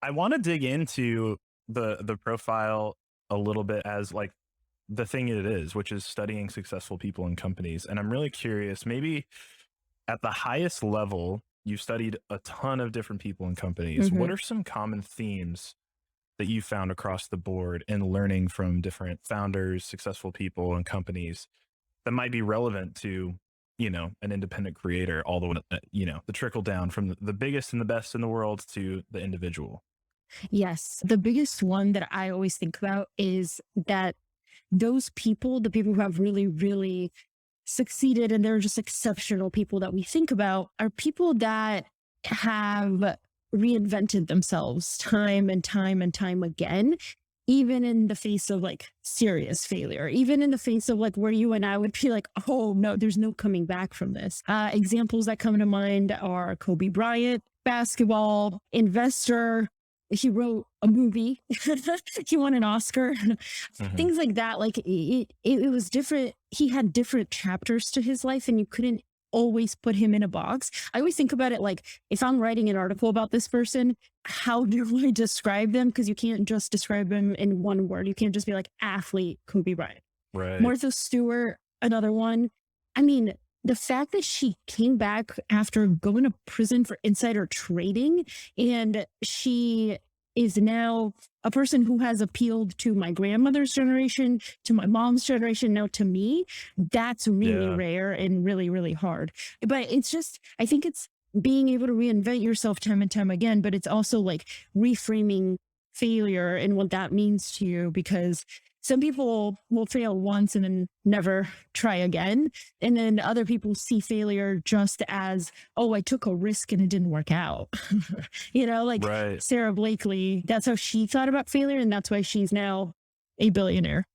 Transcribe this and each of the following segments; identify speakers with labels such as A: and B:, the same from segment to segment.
A: I want to dig into the profile a little bit as like the thing it is, which is studying successful people and companies. And I'm really curious, maybe at the highest level, you studied a ton of different people and companies. What
B: Hmm.
A: are some common themes that you found across the board in learning from different founders, successful people and companies that might be relevant to, an independent creator all the way, the trickle down from the biggest and the best in the world to the individual?
B: Yes. The biggest one that I always think about is that those people, the people who have really, really succeeded and they're just exceptional people that we think about, are people that have reinvented themselves time and time and time again, even in the face of like serious failure, even in the face of like where you and I would be like, oh no, there's no coming back from this. Examples that come to mind are Kobe Bryant, basketball, investor. He wrote a movie. He won an Oscar.
A: Hmm.
B: Things like that. Like it was different. He had different chapters to his life, and you couldn't always put him in a box. I always think about it like, if I'm writing an article about this person, how do I describe them? Because you can't just describe them in one word. You can't just be like athlete Kobe Bryant.
A: Right.
B: Martha Stewart, another one. I mean, the fact that she came back after going to prison for insider trading, and she is now a person who has appealed to my grandmother's generation, to my mom's generation, now to me, that's really
A: Yeah.
B: rare and really, really hard. But it's just, I think it's being able to reinvent yourself time and time again, but it's also like reframing failure and what that means to you, because some people will fail once and then never try again. And then other people see failure just as, oh, I took a risk and it didn't work out. Like
A: Right.
B: Sarah Blakely, that's how she thought about failure. And that's why she's now a billionaire.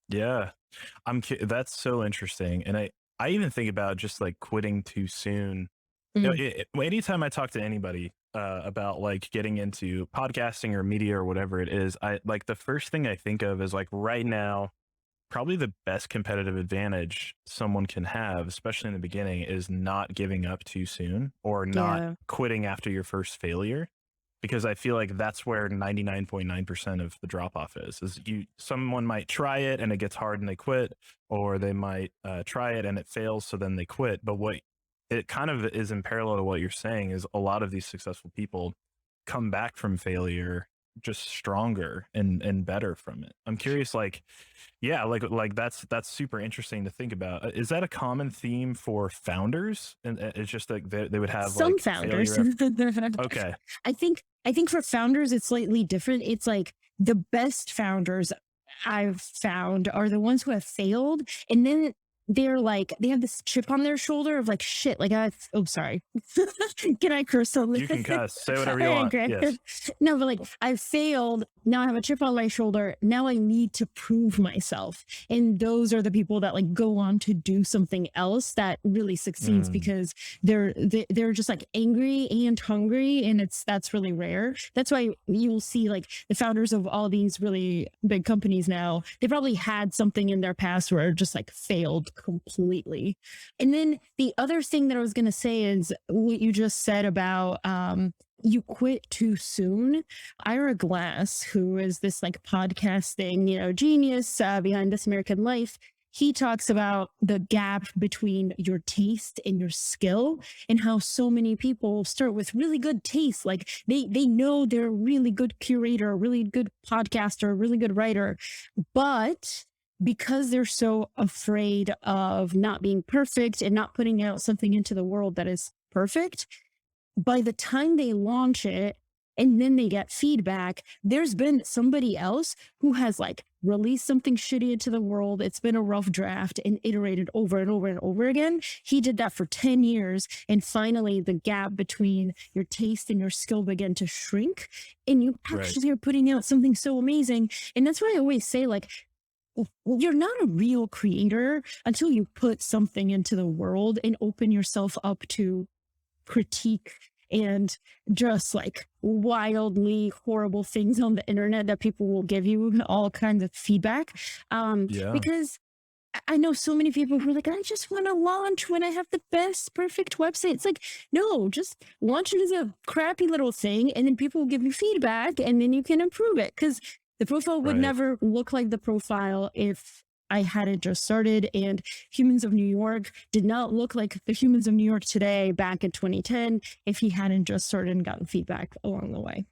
A: Yeah. That's so interesting. And I even think about just like quitting too soon.
B: Mm,
A: Anytime I talk to anybody about like getting into podcasting or media or whatever it is, I like the first thing I think of is like right now, probably the best competitive advantage someone can have, especially in the beginning, is not giving up too soon or not
B: yeah.
A: quitting after your first failure. Because I feel like that's where 99.9% of the drop off is someone might try it and it gets hard and they quit, or they might try it and it fails, so then they quit. But what it kind of is in parallel to what you're saying is a lot of these successful people come back from failure just stronger and better from it. I'm curious, like, yeah, like that's super interesting to think about. Is that a common theme for founders? And it's just like they would have
B: Some
A: like
B: founders.
A: failure. Okay.
B: I think for founders it's slightly different. It's like the best founders I've found are the ones who have failed, and then they're like they have this chip on their shoulder of like, shit, like I oh sorry. Can I curse on
A: You
B: this?
A: can cuss, say whatever
B: All
A: you
B: right,
A: want.
B: great.
A: Yes.
B: No, but like I failed. Now I have a chip on my shoulder. Now I need to prove myself. And those are the people that like go on to do something else that really succeeds,
A: Mm,
B: because they're just like angry and hungry, and that's really rare. That's why you'll see like the founders of all these really big companies now, they probably had something in their past where it just like failed completely. And then the other thing that I was going to say is what you just said about you quit too soon. Ira Glass, who is this like podcasting, genius behind This American Life, he talks about the gap between your taste and your skill, and how so many people start with really good taste. Like they know they're a really good curator, a really good podcaster, a really good writer, but because they're so afraid of not being perfect and not putting out something into the world that is perfect, by the time they launch it and then they get feedback, there's been somebody else who has like released something shitty into the world. It's been a rough draft and iterated over and over and over again. He did that for 10 years. And finally, the gap between your taste and your skill began to shrink. And you
A: right.
B: actually are putting out something so amazing. And that's why I always say, like, you're not a real creator until you put something into the world and open yourself up to critique and just like wildly horrible things on the internet that people will give you all kinds of feedback.
A: Yeah.
B: Because I know so many people who are like, I just want to launch when I have the best, perfect website. It's like, no, just launch it as a crappy little thing, and then people will give you feedback, and then you can improve it. Because the profile would
A: Right.
B: never look like the profile if I hadn't just started. And Humans of New York did not look like the Humans of New York today back in 2010 if he hadn't just started and gotten feedback along the way.